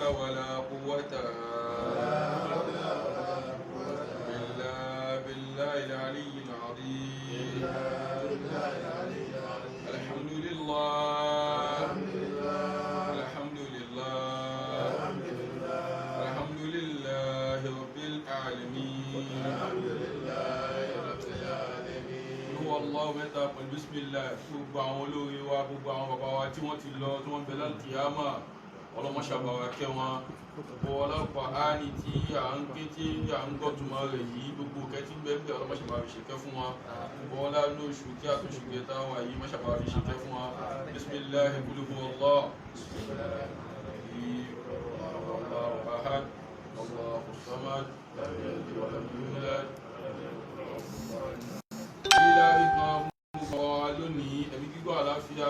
ولا قوة إلا بالله العلي العظيم الحمد لله الحمد لله الحمد لله رب العالمين هو الله متى قل بسم الله gbogbo àwọn olórí wa gbogbo àwọn bàbá wa tí wọ́n ti lọ tí wọ́n bẹ lálùkìyámà ọlọ́mọṣàbà wa kẹ́ wọn gbogbo ọlọ́pàá áni tí à ń ké tí à ń gbọ́tùmọ̀ rẹ̀ yìí gbogbo kẹ́tí gbẹ́gbẹ́ ọlọ́mọṣàbà fi ṣèkẹ́ fún wọn gbogbo ọlá lóṣù tí a tó ṣù kẹta wà yìí mọ́ṣàbà fi ṣèkẹ́ fún wọn bisimilahi kuluhu allah allahu ahad allahu samad walam yulad ilá ìkan gbogbo wa lónìí ẹ̀mí gbígbọ́ àlàáfíà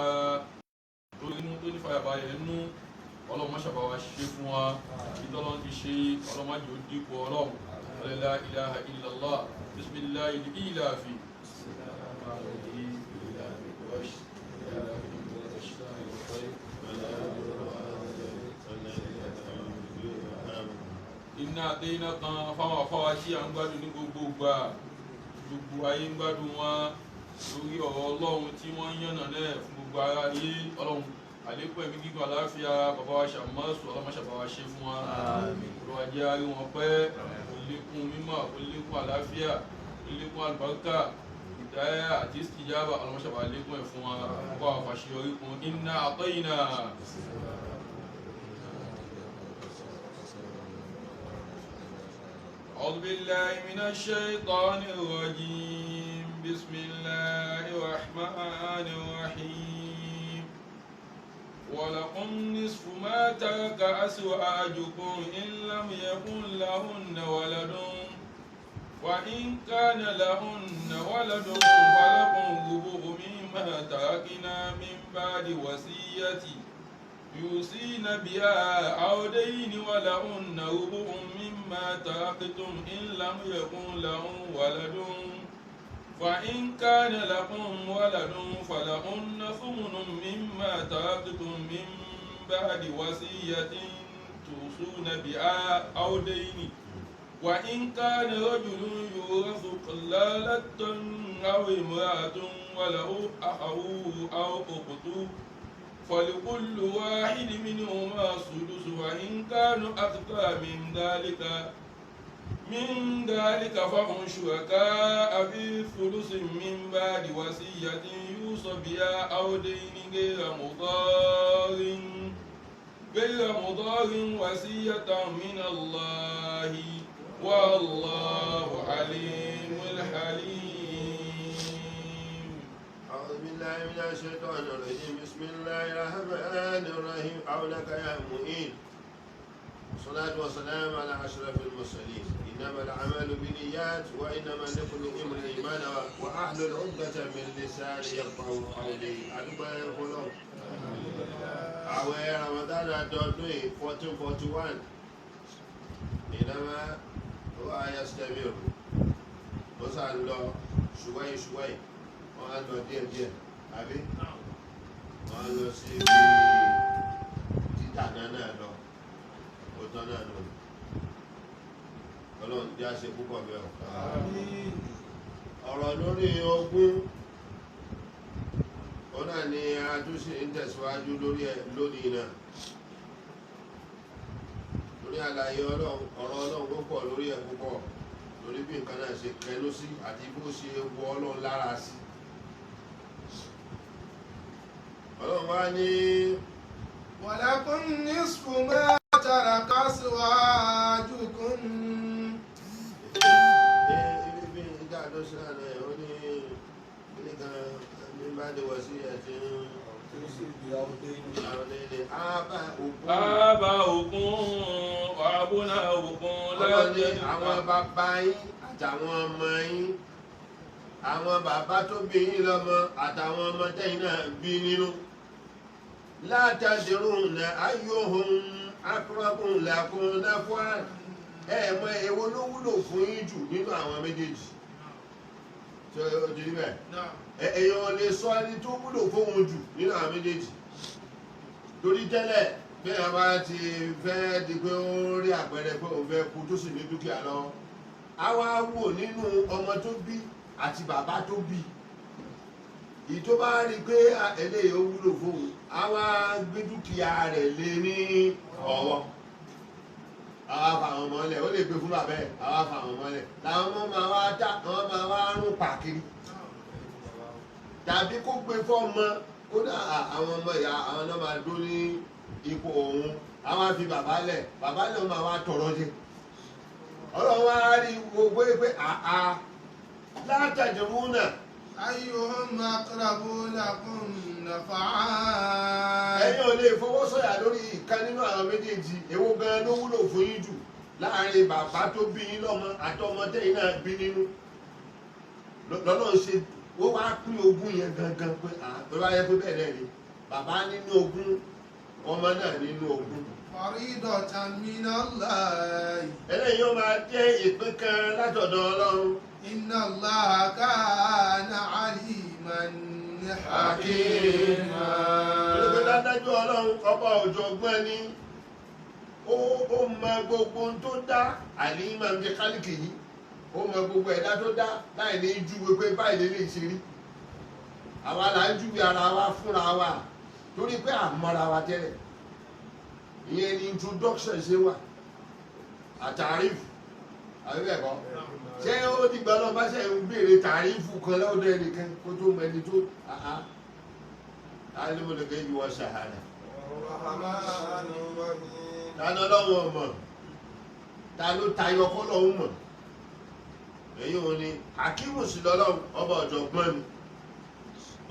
tó ní fàyàbalẹ̀ nínú ọlọ́mọṣàbà wa ṣe fún wa ìtọ́lọ́n ti ṣe ọlọ́mọdé ó dípò ọlọ́run la ilaha illallah bismillahi ilafi iná àtẹ́yìnà kan fáwọn afáwá tí a ń gbádùn ní gbogbo gbà gbogbo ayé ń gbádùn wọn lórí ọ̀rọ̀ ọlọ́run tí wọ́n yànnà náà fún gbogbo ara ayé ọlọ́run àlékún ẹ̀mí gígùn àláfíà bàbá wa ṣàmọ́sù ọlọ́mọṣàbà wa ṣe fún wa ọ̀rọ̀ ajé arí wọn pẹ́ olékún mímọ́ olékún àláfíà olékún àlùbáríkà ìdáyà àti ìsìjábà ọlọ́mọṣàbà àlékún ẹ̀ fún wa ọkọ̀ àfàṣeyọrí kun inna àtọ́yìnà. أعوذ بالله من الشيطان الرجيم بسم الله الرحمن الرحيم ولكم نصف ما ترك أزواجكم إن لم يكن لهن ولد وإن كان لهن ولد فلكم ربع مما تركنا من بعد وصية يوصين بها أو دين ولهن ربع مما تركتم إن لم يكن لهم ولد فإن كان لكم ولد فلهن ثمن مما تركتم من بعد وصية توصون بها أو دين وإن كان رجل يورث كلالة أو امرأة وله أخوه أو أخته فلكل واحد منهما السدس وإن كانوا أكثر من ذلك فهم شركاء في الثلث من بعد وصية يوصى بها أو دين غير مضار وصية من الله والله عليم حليم. أعوذ بالله من الشيطان الرجيم بسم الله الرحمن الرحيم حولك يا معين والصلاة والسلام على أشرف المرسلين إنما الأعمال بالنيات وإنما لكل امرئ ما نوى وأحلل عقدة من لساني يفقهوا قولي أدعو يقولون àwẹ̀ Ramadan ọdún 1441 إنما هو يستمر ó sà ń lọ ṣùwáì wọ́n á lọ díẹ̀díẹ̀ àbí wọ́n á lọ sí ibi títà náà lọ òtọ́ náà lọ ọlọ́run jẹ́ àṣẹ púpọ̀ bẹ́ẹ̀ ọ̀rọ̀ lórí ogún ó náà ni àtúnṣe ń tẹ̀síwájú lónìí náà lórí àlàyé ọ̀rọ̀ ọlọ́run ó pọ̀ lórí ẹ̀ púpọ̀ lórí bí nǹkan náà ṣe kẹnu sí àti bó ṣe wọ ọlọ́run lára sí ọlọ́run wá ní ولكم نصف ما ترك أزواجكم ibi ìdájọ́ sí àná ẹ̀ ó ní ilé kan ní bá dé wọ sí ẹ̀ tí àwọn ilé àbá òkú àbúnà òkun ọlọ́ni àwọn bàbá yín àtàwọn ọmọ yín àwọn bàbá tó bí yín lọ́mọ àtàwọn ọmọ tẹ́yìn náà bí nínú látàdírùn náà ayóhun akọ́rọ́kùn làkùn náfúà ẹ̀mọ èwo ló wúlò fún yín jù nínú àwọn méjèèjì tí ó ti rí bẹ́ẹ̀ èèyàn lè sọ ẹni tó wúlò fóun jù nínú àwọn méjèèjì torí tẹ́lẹ̀ bí ẹ bá ti fẹ́ di pé ó rí àpẹẹrẹ pé òun fẹ́ kú tó sì ní dúkìá lọ á wá wò nínú ọmọ tó bí àti bàbá tó bí èyí tó bá rí pé eléyìí ó wúlò fóun á wá gbé dúkìá rẹ̀ lé ní ọwọ́ àwa fàwọn mọ́lẹ̀ ó lè gbé fún bàbá ẹ̀ àwa fàwọn mọ́lẹ̀ làwọn ọmọ máa wá rún pàkiri tàbí kó gbé fọ́mọ kódà àwọn ọmọ ìyá àwọn náà máa dún ní ipò òun àwọn àfi bàbá lẹ̀ máa wá tọrọ jẹ ọlọ́run wá rí gbogbo pé àá látàjẹmú náà. ayyuhum aqrabu lakum naf'a. ẹ̀yin ò lè fọwọ́ sọ̀yà lórí ìkan nínú àwọn méjèèjì èwo gan ló wúlò fún yín jù láàrin bàbá tó bí yín lọ́mọ àtọmọdé yín náà bí nínú lọ́nà ṣe wọ́n wá pín ogún yẹn gangan pé àpẹẹrẹ ayẹ pé bẹ́ẹ̀ náà ni bàbá nínú ogún ọmọ náà nínú ogún. faridatan minallahi. eléyìí ó máa jẹ́ ìpín kan látọ̀dọ̀ ọlọ́run. inna Allaha kana aliman hakima. olùgbé dájú ọlọ́run ọba ọ̀jọ̀gbọ́n ni ó mọ gbogbo tó dá àlìmọ̀ ń bí kálíkì yìí ó mọ gbogbo ẹ̀dá tó dá láì ní júwe pé báyìí lè ṣe rí àwa là ń júwe ara wa fúnra wa torí pé àmọ́ra wa tẹ́lẹ̀ ìyẹn ni introduction ṣe wà àtàrífù àbíbẹ̀kọ́ ṣé ó dìgbà náà bá ṣe ń béèrè tàrífù kan lọ́dọ̀ ẹnìkan kó tó mọ ẹni tó alimọ̀lẹ́kẹ́ yìí wọ́n ṣàhádà ta ló lọ́wọ́ mọ̀ ta ló tayọ kọ́ lọ́wọ́ mọ̀ èyí ò ní akíwù sí lọ́lọ́run ọba ọ̀jọ̀gbọ́n ni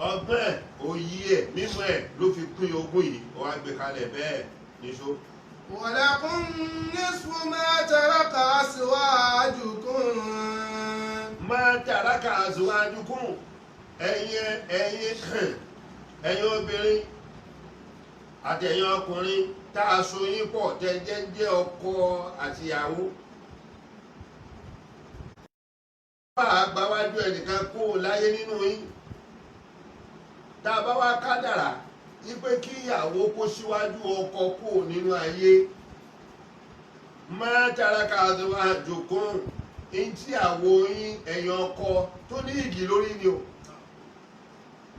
ọgbọ́n ẹ̀ òyì ẹ̀ mímọ́ ẹ̀ ló fi pín ogún yìí ó wá gbé kalẹ̀ bẹ́ẹ̀ níṣó. walakum nisfu ma taraka azwajukum. ma taraka azwajukum ẹ̀yin obìnrin àtẹ̀yin ọkùnrin tá a so yín pọ̀ tẹ́ jẹ́ ọkọ àtìyàwó. bá a gbáwájú ẹnìkan kó o láyé nínú yín tá a bá wá kádàrá wípé kí ìyàwó kó síwájú ọkọ kó o nínú ayé máa taraka azwajukum ntí àwo yín ẹ̀yin ọkọ tó ní igi lórí ni o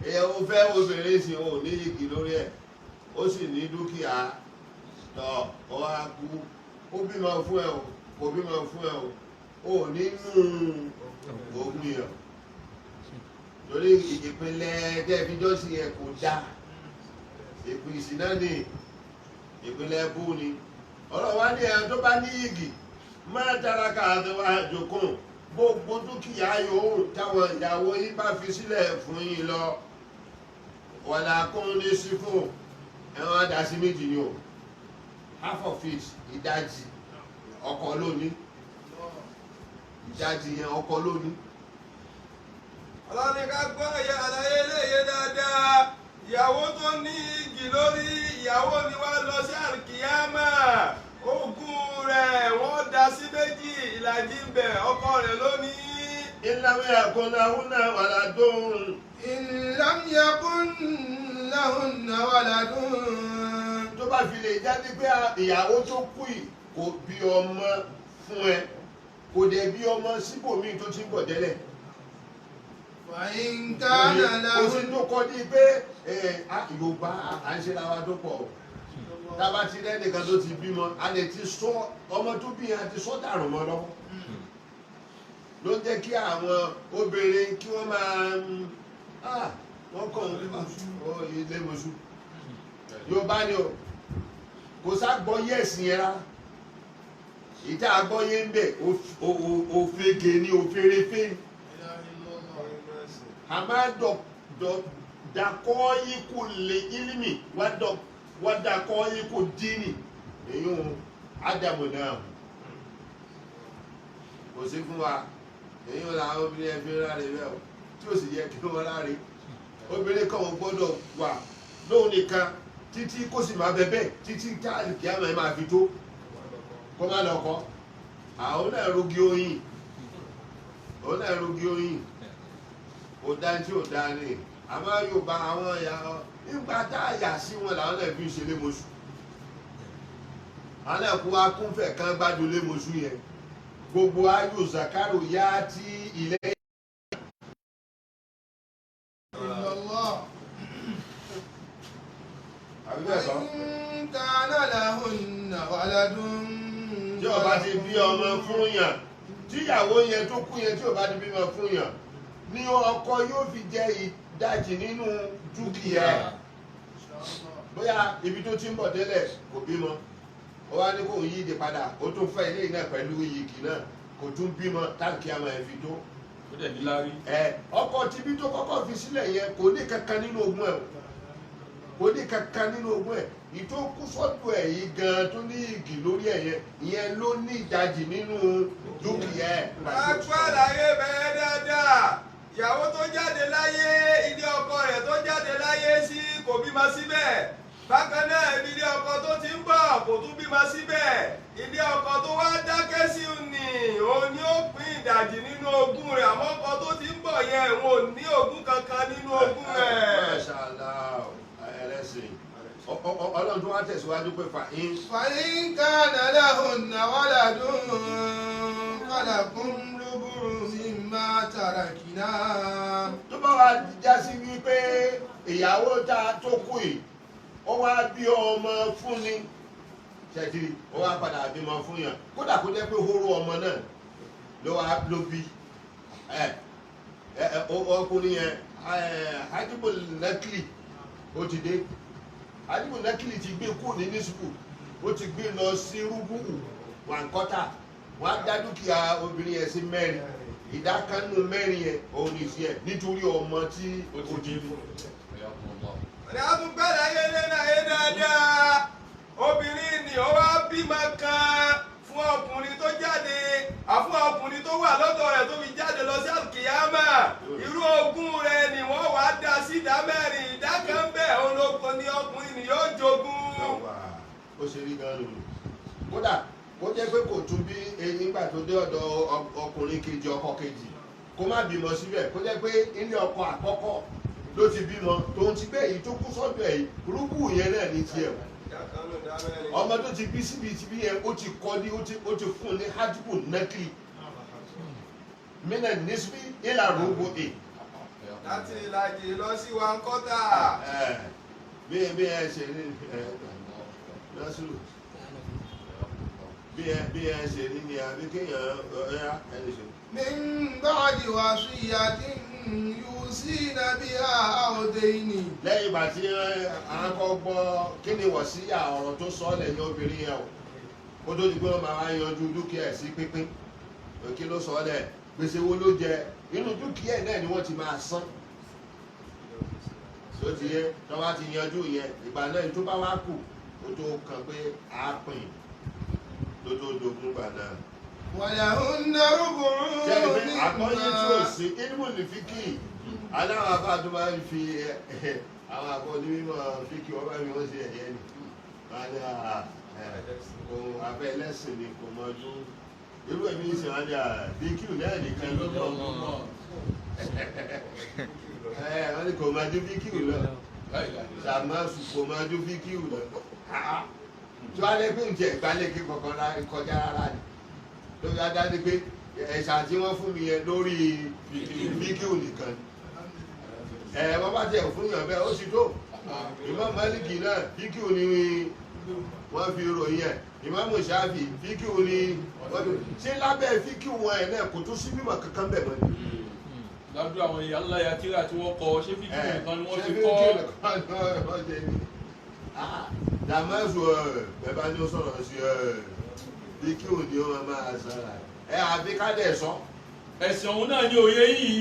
èèyàn ò fẹ́ obìnrin sì ò ní igi lórí ẹ̀ ó sì ní dúkìá tọ́ ọ á kú ó bímọ fún ẹ o kò bímọ fún ẹ o ò nínú ogún yẹn torí ìpínlẹ̀ tẹ́ẹ̀fíjọ́sí yẹn kò dá ìpín ìsìná ní ìpínlẹ̀ bú ni ọlọ́wà ní ẹ̀yàn tó bá ní igi máa taraka azwajukum gbogbo dúkìá yòówù táwọn ìyàwó yín bá fi sílẹ̀ fún yín lọ walakum nisfu ẹ̀wọ̀n adásí méjì ni o half of it ìdajì ọkọ lónìí ìdajì yẹn ọkọ lónìí. ọlọ́ni ká gbọ́ àlàyé léye dáadáa ìyàwó tó ní igi lórí ìyàwó ni wá lọ sí àlùkìyámà ogún rẹ̀ wọ́n dá sí méjì ìlàjì ń bẹ ọkọ rẹ̀ lónìí. in lam yakun lahunna waladun. in lam yakun lahunna waladun. tó bá fi lè jáde pé ìyàwó tó kú yìí kò bí ọmọ fún ẹ kò dẹ̀ bí ọmọ síbòmíì tó ti ń bọ̀ tẹ́lẹ̀. fàyín kánà kò sí lahun. tó kọ́ ní pé Yorùbá à ń ṣe ra wa tó pọ̀ o tába ti rẹ́nìkan tó ti bímọ a lè ti sọ ọmọ tó bí yẹn a ti sọ dàrú mọ́ lọ́wọ́ ló ń jẹ́ kí àwọn obìnrin kí wọ́n máa wọ́n kàn ń ilé mọ̀ṣú Yorùbá ni o kò ságbọ́ yẹ̀sì yẹn rárá ìta àgbọ́yé ń bẹ̀ òfegè ni òfèrèfé ni àmà dàkọ́ ikú lè ilimi wọ́n dàkọ́ ikú dínì èyí ò ádámù náà kò sí fún wa èyí ò làwọn obìnrin ẹ̀fẹ́ ráre bẹ́ẹ̀ o tí ó sì yẹ kí wọ́n ráre obìnrin kan ò gbọ́dọ̀ wà lóhun nìkan títí kó sì máa bẹ bẹ́ẹ̀ títí táàlì kí á máa fi tó kó má lọ́kọ́ àwọn náà rogi oyin òun náà rogi oyin ò dá tí ò dá ní àmọ́ Yorùbá àwọn ẹ̀yà nígbà tá a yà sí wọn làwọn náà fi ń ṣeré mọ́ṣù aláàkú wa kún fẹ̀ kan gbádùn lé mọ̀ṣú yẹn gbogbo ayò zakaru yá tí ilé. àbí bẹ́ẹ̀ sọ. kana lahunna waladun. tí ó bá ti bí ọmọ fún yàn tíyàwó yẹn tó kú yẹn tí ó bá ti bímọ fún yàn ní ọkọ yóò fi jẹ ìdajì nínú dúkìá ẹ̀. bóyá ibi tó ti ń bọ̀ tẹ́lẹ̀ kò bímọ ó wá ní kó yí ìdè padà ó tún fẹ́ ilé náà pẹ̀lú iyìkì náà kò tún bímọ táǹkì àmọ́ ẹ̀ fi tó. ó dẹ̀ ní lárí. ọkọ tibí tó kọ́kọ́ fi sílẹ̀ yẹn kò ní kankan nínú ogún ẹ̀ kò ní kankan nínú ogún ẹ̀ ìtò kú sọ́dọ̀ ẹ̀ yìí gan tó ní igi lórí ẹ̀ yẹn ìyẹn ló ní ìdajì nínú dúkìá ẹ̀. àgbàláyé bẹ́ẹ̀ dáadáa ìyàwó tó jáde láyé ilé ọkọ rẹ̀ tó jáde láyé sí kò bímọ síbẹ̀ bákan náà ibi ilé ọkọ tó ti ń bọ̀ kò tún bímọ síbẹ̀ ilé ọkọ tó wá dákẹ́ sí ni òun ni ó pín ìdajì nínú ogún rẹ̀ àmọ́ ọkọ tó ti ń bọ̀ yẹn òun ò ní ogún kankan nínú ogún rẹ̀. Mashallah ẹlẹ́sìn ọlọ́run tó wá tẹ̀síwájú pé fa'in kana lahunna waladun falakum rubu'u mimma tarakna. tó bá wá já sí wípé ìyàwó tó kú yìí ó wá bí ọmọ fún ni ṣètìlì ó wá padà bímọ fún yàn kódà kó jẹ́ pé hóró ọmọ náà ló bí ọkùnrin yẹn Hajibu Nakli ó ti dé Hajibu Nakli ti gbé kú ní nísùkù ó ti gbé lọ sí rúbùkù wàǹkọ́tà wọ́n á dá dúkìá obìnrin yẹn sí mẹ́rin ìdá kan nínú mẹ́rin yẹn òun ní sí ẹ̀ nítorí ọmọ tí ó ti bí. ọ̀rẹ́ àtúgbàlá yé lẹ́nà yé dáadáa obìnrin ni ó wá bímọ kan fún ọkùnrin tó jáde àfún ọkùnrin tó wà lọ́dọ̀ rẹ̀ tó fi jáde lọ sí àkìyámà irú ogún rẹ̀ ni wọ́n wá dá sí ìdá mẹ́rin ìdá kan bẹ́ẹ̀ olóko ni ọkùnrin ni yóò jogún. ó ṣe rí gan lòlù kódà kó jẹ́ pé kò tún bí nígbà tó dé ọ̀dọ̀ ọkùnrin kejì ọkọ kejì kó má bímọ síbẹ̀ kó jẹ́ pé ilé ọkọ àkọ́kọ́ ló ti bímọ tòun ti gbé èyí tó kú sọ́dọ̀ ẹ̀ rúkú yẹn náà ní tiẹ̀ ọmọ tó ti bí síbi tibí yẹn ó ti kọ́ ní ó ti fún ní Hajibu Nakli mina nisbi ila rubu e. láti ìlàjì lọ sí wàǹkọ́tà. bí ẹ ṣe ní Nasiru bí ẹ ṣe ní ni àbí kéèyàn ọ̀yá ẹni ṣe. min ba'di wasiyatin yusina biha aw dayni. lẹ́yìn ìgbà tí àwọn kọ́ gbọ́ kí ni wọ̀síyà ọ̀rọ̀ tó sọ lẹ́yìn obìnrin yẹn o kó tó di pé wọ́n máa wá yanjú dúkìá ẹ̀ sí pínpín kí ló sọ lẹ̀ gbèsè wo ló jẹ inú dúkìá ẹ̀ náà ni wọ́n ti máa san tó ti yẹ tó bá ti yanjú yẹn ìgbà náà tó bá wá kù kó tó kàn pé a pín ló tó dogun gbà náà. walahunna rubu'u jẹ́ àkọ́yé tí ó sí ilmu ní fíkì aláwọ̀ abá tó bá ń fi àwọn àkọ́ onímọ̀ fíkì wọ́n bá mi wọ́n sí ẹ̀yẹ́ ni wọ́n ní ohun abẹ́ ẹlẹ́sìn ni kò mọ ọdún irú ẹ̀mí ìsìn wọn ní fíkì náà nìkan ló mọ̀ wọ́n ní kò mọ ọdún fíkì lọ sàmásù kò mọ ọdún fíkì lọ tí wọ́n á lé pé ń jẹ ìgbálẹ̀ kí kọ̀ọ̀kan kọjá rárá ni lórí adáde pé ẹ̀ṣà tí wọ́n fún mi yẹn lórí fíkíù nìkan wọ́n bá tẹ̀ fún yàn bẹ́ẹ̀ ó sì tó Imam Maliki náà fíkíù ni wọ́n fi ròyìn ẹ̀ Imam Shafi fíkíù ni wọ́n fi ṣé lábẹ́ fíkíù wọn ẹ̀ náà kò tún sí mímọ̀ kankan bẹ̀ mọ́ ni. lọ́dún àwọn ìyá ńlá ya tíra tí wọ́n kọ ṣé fíkíù nìkan ni wọ́n fi kọ́. ṣé fíkíù nìkan ni wọ́n jẹ ní. dàmẹ́sù ẹ̀ bá ní ó sọ̀rọ̀ sí fíkíù ni wọ́n máa sára àbí ká dẹ̀ sọ. ẹ̀sìn ọ̀hún náà ní òye yìí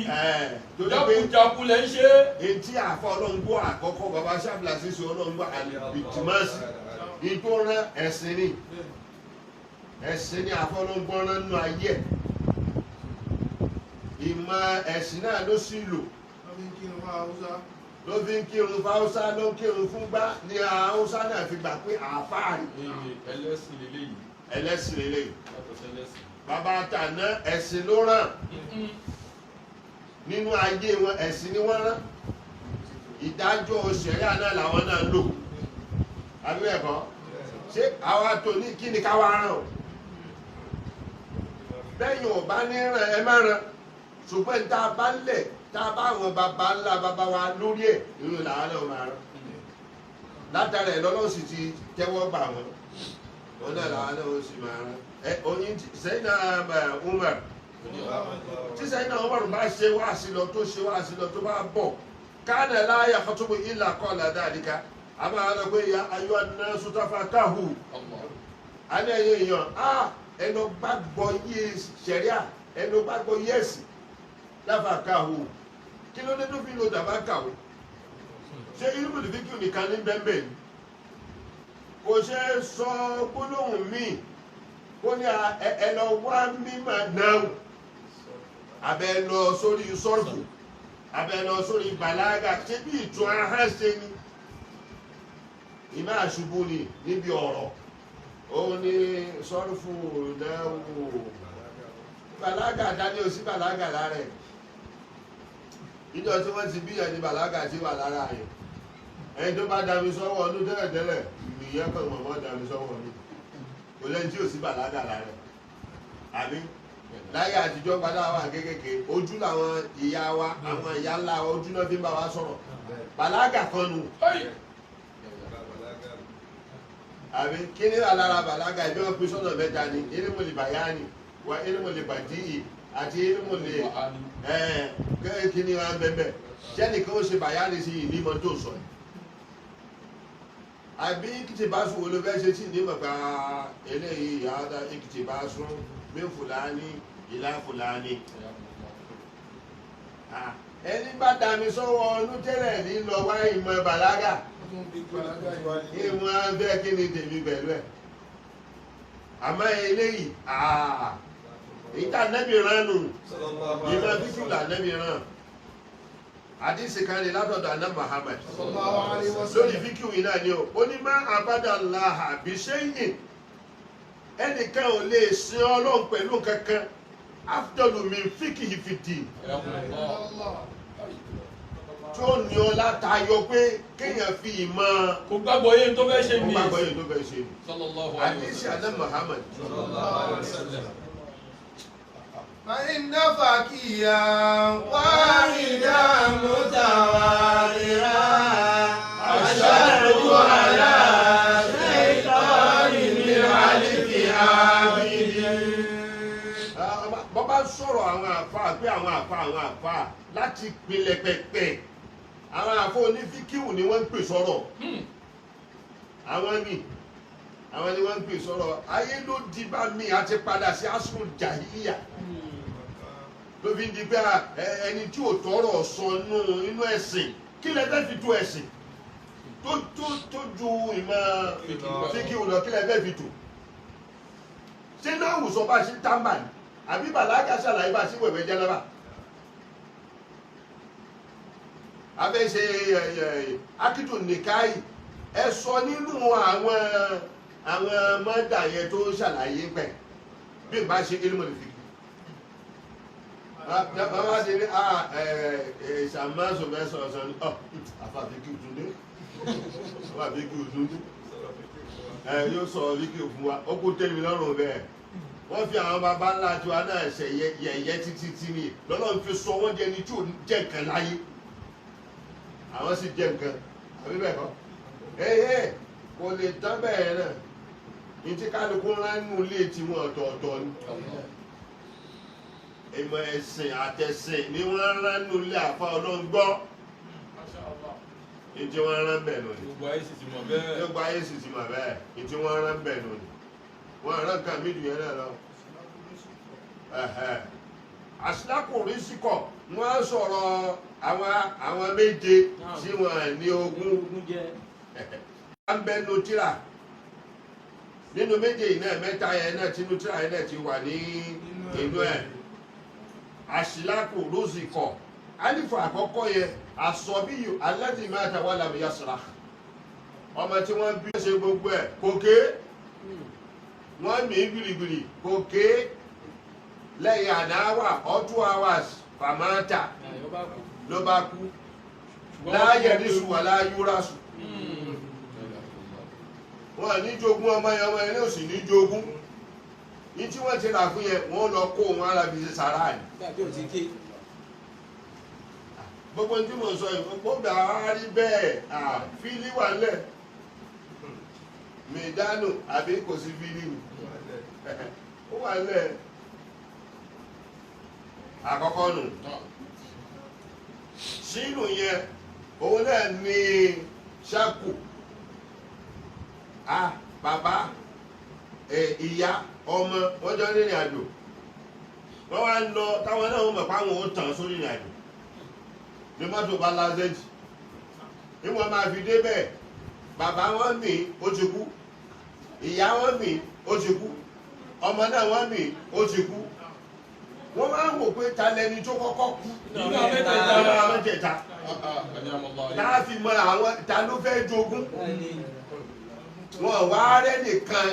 jákujàku lẹ́ ń ṣe. etí àfọ ọlọ́ngbọ́ àkọ́kọ́ baba sábìlà sísè ọlọ́ngbọ́ àlìbìtìmọ́sì ìtòrán ẹ̀sìn ni àfọ ọlọ́ngbọ́ rán nínú ayé ìmọ̀ ẹ̀sìn náà ló sì lò ló fi ń kírun fún Haúsá ló ń kírun fún gbá ní Haúsá náà fi gbà pé àfáàrí. ẹlẹ́sìn lélẹ́yìí. ẹlẹ́sìn lélẹ́yìí. Bàbá àtàná ẹ̀sìn ló rán nínú ayé wọn ẹ̀sìn ni wọ́n rán ìdájọ́ ṣẹ̀ríà náà làwọn náà lò àbí ẹ̀kọ́ ṣé àwa tó ní kí ni ká wá rán o bẹ́yìn ò bá ní ràn ẹ má ràn ṣùgbọ́n tá a bá lẹ̀ tá a bá àwọn baba ńlá baba wa lórí ẹ̀ nínú làwọn náà máa rán látara ẹ̀ lọ́lọ́ sì ti tẹ́wọ́ gbà wọ́n wọn náà làwọn náà ó sì máa rán ẹ oyin sẹ́yìn náà Umar tí sẹ́yìn náà Umar bá ṣe wá sí lọ tó ṣe wá sí lọ tó bá bọ̀ káàdà láyà fatubu ìlà kọ́ọ̀lá dáadíká a máa lọ pé ayọ́ náà sutafa káhù alẹ́ èèyàn ẹnu gbàgbọ́ yé sẹ̀ríà ẹnu gbàgbọ́ yé ẹ̀sìn láfa káhù kí ló dé tó fi lo dàbá kàwé ṣé irú ìdíkù nìkan ní bẹ́ẹ̀ ni kò ṣe sọ gbólóhùn míì kó ní ẹ lọ wá mímọ̀ náà abẹ lọ sórí sọ́ọ̀bù abẹ lọ sórí bàlágà ṣé bí ìtún ahọ́n ṣe ni ìmá àṣubú ni níbi ọ̀rọ̀ òun ni sọ́ọ̀fù náà wò bàlágà dání o sí bàlágà lára ẹ̀ ìjọ tí wọ́n ti bí ẹni bàlágà tí wà lára ẹ̀ ẹni tó bá dami sọ́wọ́ ọdún tẹ́lẹ̀tẹ́lẹ̀ ìyẹn kan mọ̀mọ́ dami sọ́wọ́ ọdún kò lẹ́yìn tí ò sí bàlágà lára ẹ̀ àbí láyé àtijọ́ padà wà kékèké ojú làwọn ìyá wa àwọn ìyá ńlá ojú náà fi ń bá wa sọ̀rọ̀ bàlágà kan nù àbí kí ni alára bàlágà ìbí wọn pín sọ́nà mẹ́ta ni ilmul bayani wa ilmul badi'i àti ilmul kí ni wọn bẹ́ẹ̀ jẹ́ni kí wọ́n ṣe bayani sí ìní mọ́ tó sọ àbí kìtì bá sùn wọlé bẹ́ẹ̀ ṣe sí ní mọ̀gbà eléyìí ìyáda kìtì bá sùn min fulani ila fulani ẹni bá dami sọ́wọ́ ọdún tẹ́lẹ̀ ní lọ wá ìmọ̀ bàlágà ìmọ̀ abẹ́ kí ni tèmi pẹ̀lú ẹ̀ àmọ́ eléyìí ìta nẹ́bì rán nù ìmọ̀ fífúlà nẹ́bì rán àdísì kan ní látọ̀dọ̀ àná Muhammad lórí fíkìú yìí náà ni ó ní má abadallaha bí ṣéyìn ẹnìkan ò lè sin Ọlọ́run pẹ̀lú kankan afdalu min fikihi fìdí tí ó ní ọ látayọ pé kéèyàn fi ìmọ̀ kò gbàgbọ́ yé tó fẹ́ ṣe ní gbàgbọ́ yé tó fẹ́ ṣe ní sallallahu alaihi àdísì àná Muhammad فإن فكيا واحدا متواررا أشد على شيطان من ألف عابد. bọ́bá sọ̀rọ̀ àwọn àfáà pé àwọn àfáà láti pinlẹ̀ pẹ̀pẹ̀ àwọn àfáà onífíkíwù ni wọ́n ń pè sọ̀rọ̀ àwọn ni wọ́n ń pè sọ̀rọ̀ ayé ló di bá mi àti padà sí asùn jàhíyà ló fi ń di pé ẹni tí ò tọrọ sọ inú ẹ̀sìn kí lẹ fẹ́ fi tó ẹ̀sìn tó ju ìmọ̀ fíkíwù lọ kí lẹ fẹ́ fi tó ṣé náà wùsọ bá ṣe tábà ní àbí bàlágà ṣàlàyé bá sí wẹ̀wẹ̀ jẹ́nàbà abẹ́ ṣe akíntù nìkáyì ẹ sọ nínú àwọn mọ́dà yẹn tó ṣàlàyé pẹ̀ bí n bá ṣe ilmọ̀ lè fi bàbá ṣe ní ìṣàmásùn mẹ́sàn ọ̀sán ní àfàfikì òtúndé yóò sọ líkì fún wa ó kó tẹ́lẹ̀ lọ́rùn bẹ́ẹ̀ wọ́n fi àwọn baba ńlá tiwa náà ṣe yẹ̀yẹ́ títí tí ni lọ́lọ́run fi sọ wọ́n jẹ́ ni tí ò jẹ́ nǹkan láyé àwọn sì jẹ́ nǹkan àbí bẹ́ẹ̀ kọ́ kò lè tán bẹ́ẹ̀ náà ní tí kálukú ńlá nínú ilé tiwọn ọ̀tọ̀ọ̀tọ̀ ni ìmọ̀ ẹ̀sìn àtẹ̀sìn ni wọ́n rán nínú ilé àfa Ọlọ́run gbọ́ ní tí wọ́n rán bẹ́ẹ̀ lónìí gbogbo ayé sì ti mọ̀ bẹ́ẹ̀ gbogbo ayé sì ti mọ̀ bẹ́ẹ̀ ní tí wọ́n rán bẹ́ẹ̀ lónìí wọ́n rán kan mí dùn yẹn náà lọ. àṣìlákùnrin síkọ̀ wọ́n sọ̀rọ̀ àwọn méje tí wọ́n ní ogún wọ́n bẹ́ nu tíra nínú méje yìí náà mẹ́ta yẹn náà tínú tíra yẹn náà ti wà ní inú ẹ̀ àṣìlákùnrin síkọ̀ alifu àkọ́kọ́ yẹn asọ̀bíyù alẹ́tì máa tàwa làmì yasra ọmọ tí wọ́n bí ṣe gbogbo ẹ̀ kòkè wọ́n mí gbìrìgbìrì kòkè lẹ́yìn àdáwà 2 hours fàmáta ló bá kú láàyè níṣù wà láyúrásù wọn à ní jogún ọmọ yẹn ní òsì ní jogún ní tí wọ́n ti rà fún yẹn wọ́n lọ kó wọn arábì ṣe sàrà ni. gbogbo tí mo sọ yìí gbogbo àárí bẹ́ẹ̀ fílí wà lẹ̀ mẹ̀dánù àbí kò sí fílí ni ó wà lẹ̀ àkọ́kọ́ nù sínú yẹn òun náà ní ṣáàkù bàbá ìyá ọmọ wọ́n jọ rìnrìn àjò wọ́n wá ń lọ táwọn náà mọ̀ pé àwọn ò tàn sórí ìrìn àjò ní mọ́tò bá lázẹ́jì ní wọ́n máa fi débẹ̀ bàbá wọn mì ó ti kú ìyá wọn mì ó ti kú ọmọ náà wọn mì ó ti kú wọ́n máa ń wò pé ta lẹni tó kọ́kọ́ kú nínú àwọn mẹ́tẹ̀ẹ̀ta láàfin mọ àwọn ta ló fẹ́ jogún wọn wá rẹ́ nìkan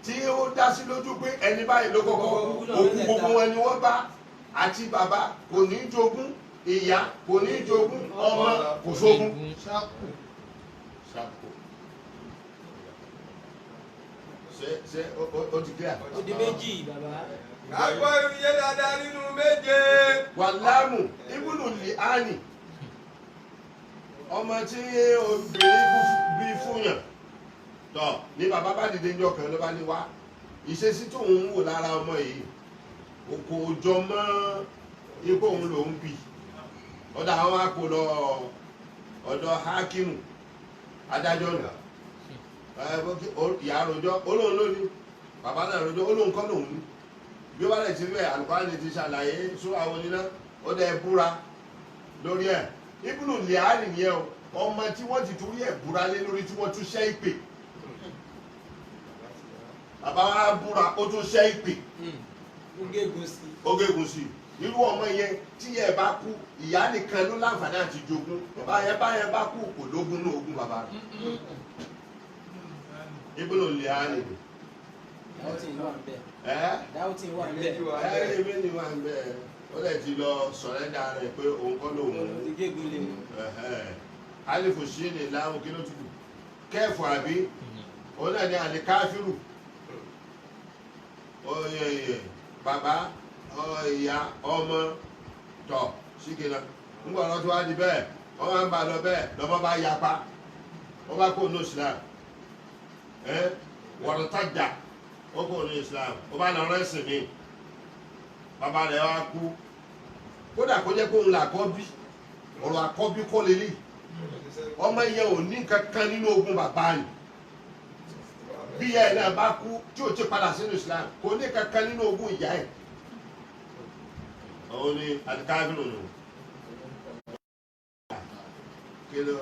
tí ó dá sí lójú pé ẹni báyìí ló kọ́kọ́ òkú gbogbo wọn ni wọ́n bá àti bàbá kò ní jogún ìyá kò ní jogún ọmọ kò sógún. ṣe ó ti kíá. ó di méjì bàbá. kágbọ́ iye dáadáa nínú méje. wàlámù ibùdó lìánì ọmọ tí obìnrin bí fúnyàn tọ ní bàbá bá dìde ní ọkàn ló bá ní wá ìṣesí tóun ń wò lára ọmọ yìí kò jọ mọ́ ipò òun lòún bì ọ̀dọ̀ àwọn akò lọ ọ̀dọ̀ hákìmù adájọ́ nù ìyá rojọ́ olóhùn lónìí bàbá náà rojọ́ olóhùn kọ́ lòun ní bí ó bá lè ti rí ẹ̀ Al-Qur'ani ti ṣàlàyé sún àwọn oníná ó dẹ̀ búra lórí ẹ̀ ibùdó lẹ́àrì nìyẹn o ọmọ tí wọ́n ti torí ẹ̀ búra lé lórí tí wọ́n tún ṣẹ́ ìpè bàbá wa búra ó tún ṣẹ́ ìpè ó gégùn sí irú ọmọ yẹn tí yẹ bá kú ìyá nìkan ló láǹfààní àti jogún bá yẹn bá kú kò lógún ní ogún bàbá rẹ̀ ibùdó lẹ́àrì ni. dáwọ́tì wà ń bẹ̀. èmi ni wà ń bẹ̀ ó lè ti lọ sọ̀rẹ́dà rẹ̀ pé òun kọ́ lòun. alifu sí ni láwọn kí ló tukù kẹ́ẹ̀fù àbí òun náà ní àlè káfíru bàbá ìyá ọmọ tọ̀ síkìlá ńgbà ọ̀rọ̀ tó wá di bẹ́ẹ̀ wọ́n máa ń bá lọ bẹ́ẹ̀ lọ́mọ bá yapa wọ́n bá kó ní Islam wọ̀rọ̀ tájà ó kó ní Islam ó bá lọ rẹ́sìn mi bàbá rẹ̀ wá kú kódà kó jẹ́ kó ń la àkọ́bí ọ̀rọ̀ àkọ́bí kọ́ lélẹ̀ ọmọ yẹn ò ní kankan nínú ogún bàbá yìí bí ìyá ẹ̀ náà bá kú tí ò ti padà sínú Islam kò ní kankan nínú ogún ìyá ẹ̀ òun ni àdìkáàbìnrin nù kìlọ̀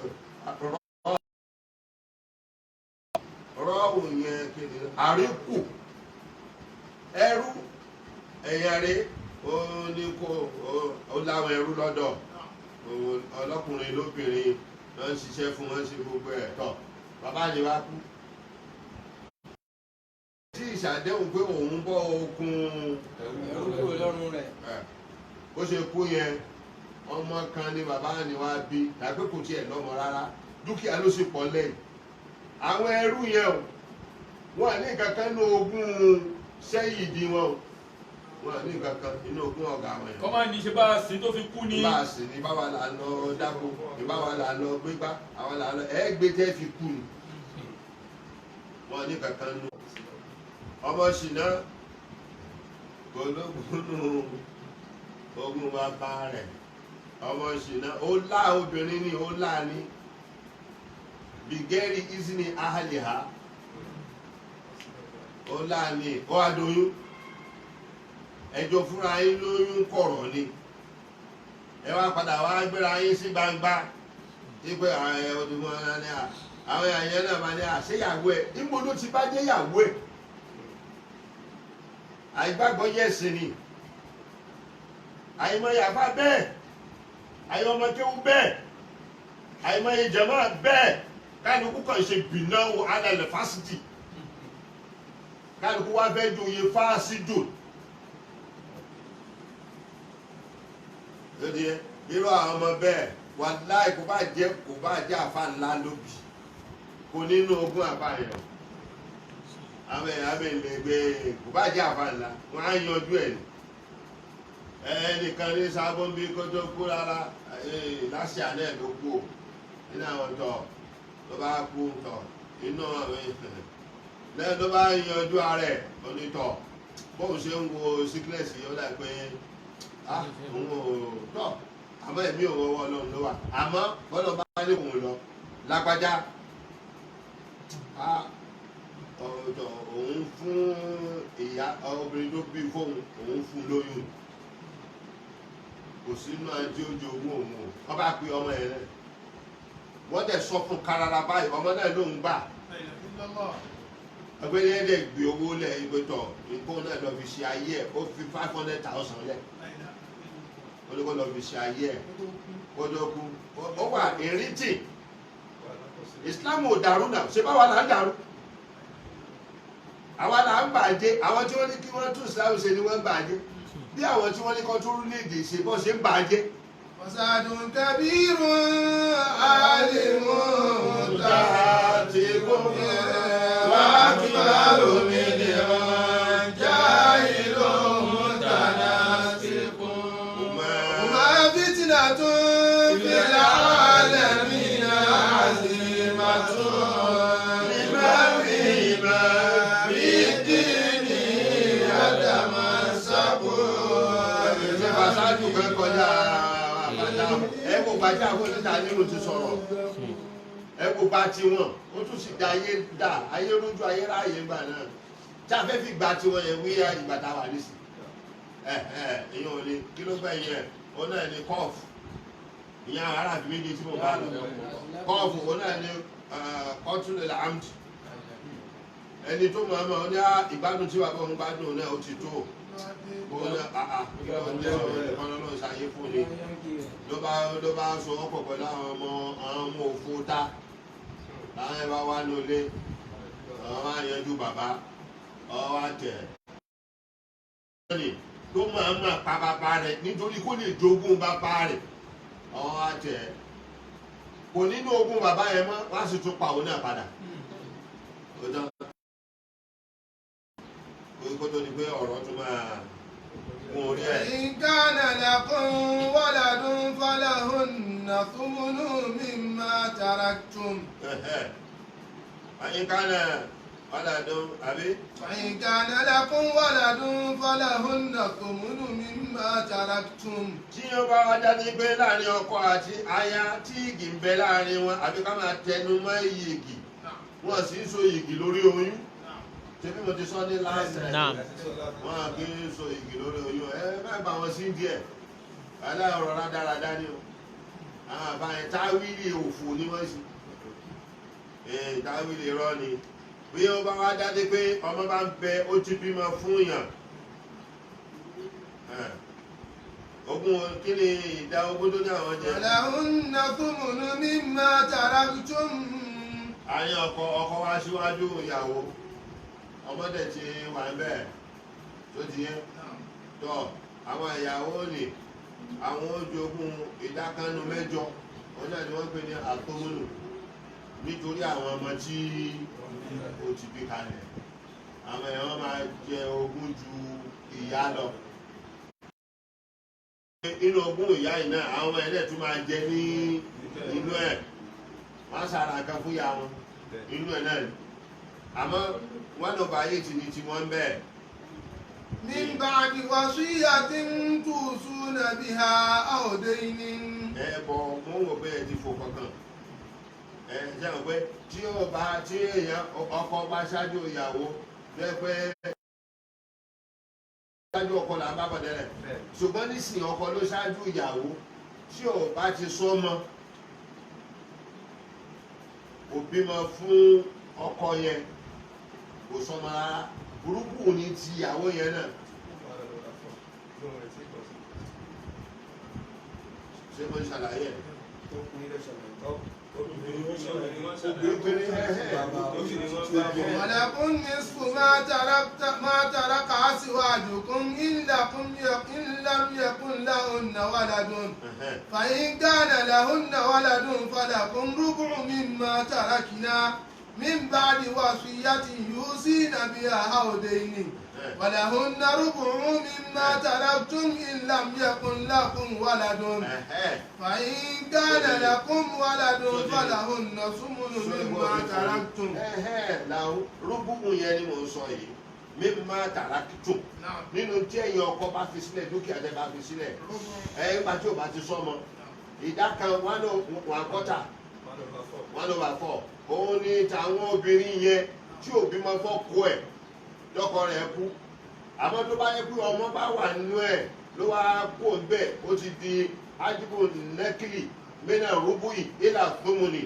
rọ́ọ̀wù yẹn kìlọ̀ àríkù ẹrú ẹ̀yà rẹ̀ ó ní kó ó láwọn ẹrú lọ́dọ̀ ọlọ́kùnrin lóbìnrin ló ń ṣiṣẹ́ fún wọn ṣe gbogbo ẹ̀ tọ̀ bàbá ni wá kú tí ìṣàdéhùn pé òun bọ́ okùn ẹrú kúrò lọ́rùn rẹ̀. bó ṣe kú yẹn ọmọ kan ni bàbá ni wá bí tàbí kò tiẹ̀ lọ́mọ rárá dúkìá ló sì pọ̀ lẹ́yìn àwọn ẹrú yẹn o wọn ní kankan ní ogún sẹ́yìn ìdí wọn o wọn ní kankan nínú ogún ọ̀gá wọn yẹn. kọ́ máa ní ṣe bá a sìn tó fi kú ni. bá a sìn ní báwa là ń lọ dáko ìbáwa là ń lọ gbégbá àwọn là ń lọ ẹ̀ẹ́gbẹ́tẹ́ fi kú ni wọn ní kankan nù. ọmọ ṣìnà kò lóògùn nù ogún bàbá rẹ̀ ọmọ ṣìnà ó lá obìnrin ní ó lá ní bìgẹ́rì ìsìnì ahàlìhà ó lá ní ó adóyún ẹjọ́ fúnra yín lóyún kọ̀rọ̀ ni ẹ wá padà wá gbéra yín sí gbangba wípé ọdúnmọ́ ní àwọn èèyàn náà máa ní àṣeyàwó ẹ̀ níbo ló ti bá jẹ́ yàwó ẹ̀ àìgbàgbọ́ yẹ̀sìn ni àìmọ̀ yàfá bẹ́ẹ̀ àìmọ̀ ọmọkéwú bẹ́ẹ̀ àìmọ̀ ìjẹ̀mọ́ bẹ́ẹ̀ kálukú kan ṣe bìnáwó alẹ́ fásitì kálukú wá fẹ́ joyè fásitì lóde irú àwọn ọmọ bẹ́ẹ̀ wàláì kò bá jẹ́ àfa ńlá lóbi kò nínú ogún àbáyọ àwọn èèyàn abẹ lè gbé kò bá jẹ́ àbá ńlá wọn á yanjú ẹ̀ ní ẹnìkan ní sábọ́n bí kótó kú rárá láṣìá náà ló kú nínú àwọn tọ̀ ló bá kú tọ̀ inú lẹ́yìn tó bá yanjú ara ẹ̀ onítọ̀ bóun ṣe ń wo sickness yìí ó dà pé òun ò tọ̀ àmọ́ ẹ̀mí òun ọwọ́ ọlọ́run ló wà àmọ́ bọ́dọ̀ bá ní òun lọ lágbájá òun fún ìyá obìnrin tó bí fóun òun fún lóyún kò sínú àti ojú ogún òun o wọ́n bá pe ọmọ ẹ̀ rẹ̀ wọ́n dẹ̀ sọ fún karara báyìí ọmọ náà ló ń gbà ọgbẹ́ni ẹ̀ dẹ̀ gbé owó lẹ̀ ìgbẹ́tọ̀ nǹkan náà lọ fi ṣe ayé ẹ̀ ó fi 500,000 lẹ̀ olùkọ́ lọ fi ṣe ayé ẹ̀ kódókú ó wà ìrìntì Islam ò dàrú náà ṣe báwa là ń dàrú àwa là ń bàjẹ́ àwọn tí wọ́n ní kí wọ́n tún Islam ṣe ni wọ́n ń bàjẹ́ bí àwọn tí wọ́n ní kọ́ tún orílẹ̀-èdè ṣe bọ́ ṣe ń bàjẹ́. fasadun kabirun alimun tahatibun wa akbaru minhum jahilun mutanasibun ma fitnatun fil alamin azimatun liman bima bid-dini yatamasabun. Fasadu kan kọjá àbàdà ẹ̀kọ́ gbajá àwọn oníta nínú ti sọ̀rọ̀ ẹ̀kọ́ gba tiwọn ó tún sì da ayé dà ayé rújú ayé ráàyè gbà náà tí a fẹ́ fi gba tiwọn yẹn wí ìgbà tá a wà nísì èèyàn ò lè kí ló gbẹ̀ yẹn ó náà ní kọ́ọ̀fù ìyẹn ara àti méjì tí mo bá lọ kọ́ọ̀fù ó náà ní kọ́tùlẹ̀ àmì ẹni tó mọ̀ ọ́n ní ìgbádùn tí wàá bọ̀ ń gbádùn náà ó ti tó ọlọ́run ṣàyé fún ni ló bá sọ ọ̀pọ̀ pẹ̀lú àwọn ọmọ òfo tá láwọn ẹ̀bá wá lólé àwọn máa yanjú bàbá ọwọ́ àtẹ̀ tó máa máa pa bàbá rẹ̀ nítorí kó lè jogún bàbá rẹ̀ ọwọ́ àtẹ̀ kò nínú ogún bàbá yẹn mọ́ wá sì tún pa òun náà padà kó tó di pé ọ̀rọ̀ tún máa mú orí ẹ̀. in kana lakum waladun falahunna thumunu mimma taraktum. in kana waladun àbí. in kana lakum waladun falahunna thumunu mimma taraktum. tí ó bá wá jáde pé láàrin ọkọ àti aya tí igi ń bẹ láàrin wọn àbí ká máa tẹnu mọ́ iyì wọn sì ń so igi lórí oyún tẹ́bí mo ti sọ ní láàrín wọn kì í so igi lórí oyún má bá wọn sí díẹ̀ aláàrọ̀ rádáradá ní o àwọn àbáyẹn táwílì òfò ní wọ́n sí táwílì rọ́ ni bí ó bá wá jáde pé ọmọ bá ń bẹ ó ti bímọ fún yàn ogún kí ni ìdá ogún tó ní àwọn jẹ. falahunna thumunu mimma taraktum. àyàn ọkọ wá síwájú ìyàwó ọmọdé ti wà ń bẹ́ẹ̀ tó ti yẹ tọ́ àwọn ìyàwó ni àwọn ojogún ìdákanu mẹ́jọ wọn náà ni wọ́n pè ní àtọ́múnù nítorí àwọn ọmọ tí ó ti bí kalẹ̀ àwọn èèyàn máa jẹ ogún ju ìyá lọ inú ogún ìyá yìí náà àwọn ọmọ ẹ̀dẹ̀ tún máa jẹ ní inú ẹ̀ wọ́n sára kan fún ìyá wọn inú ẹ̀ náà àmọ́ wọ́n lọ bá yìí ti ní tí wọ́n bẹ́ẹ̀. min ba'di wasiyatin tusuna biha aw daynin. bọ̀ mo ń wò pé ẹ ti fò kankan ṣe mọ̀ pé tí èèyàn ọkọ bá ṣáájú ìyàwó jẹ́ pé ṣáájú ọkọ là ń bá bọ̀dẹ̀ rẹ̀ ṣùgbọ́n nísìnyí ọkọ ló ṣáájú ìyàwó tí ò bá ti sọ́mọ òbí mọ fún ọkọ yẹn kò sọmọ rárá burúkú ní ti ìyàwó yẹn náà ṣé mo ń ṣàlàyé ẹ̀. ولكم نصف ما ترك أزواجكم إن لم يكن لهن ولد فإن كان لهن ولد فلكم ربع مما تركنا من بعد وصية يوصين بها أو دين ولهن ربع مما تركتم إن لم يكن لكم ولد فإن كان لكم ولد فلهن ثمن مما تركتم. làwọn rúbùkù yẹn ni mò ń sọ yìí mímá tàràkìtù nínú tí ẹ̀yin ọkọ bá fi sílẹ̀ dúkìá tẹ́ bá fi sílẹ̀ ẹ̀yin bá tí ò bá ti sọ́mọ ìdá kan 1/4 1/4 òun ni tàwọn obìnrin yẹn tí òbí máa fọ́ kó ẹ̀ lọ́kọ rẹ̀ kú àmọ́ tó bá yẹ pé ọmọ bá wà nínú ẹ̀ ló wá kó bẹ́ẹ̀ ó ti di ájíbò nẹ́kìlì mẹ́nà rúbùyì ìlà tómùnì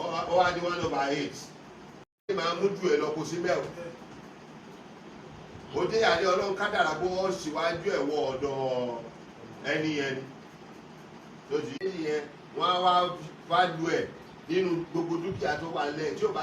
ó wá di 1/8 ó máa mú ju ẹ̀ lọ kó sí mẹ́wọ̀ ó dé àlẹ́ ọlọ́run kádàrà bó wọ́n síwájú ẹ̀wọ̀ ọ̀dọ̀ ẹni yẹn lójú yẹn wọ́n á wá lu ẹ̀ nínú gbogbo dúkìá tó wà lẹ̀ tí ó bá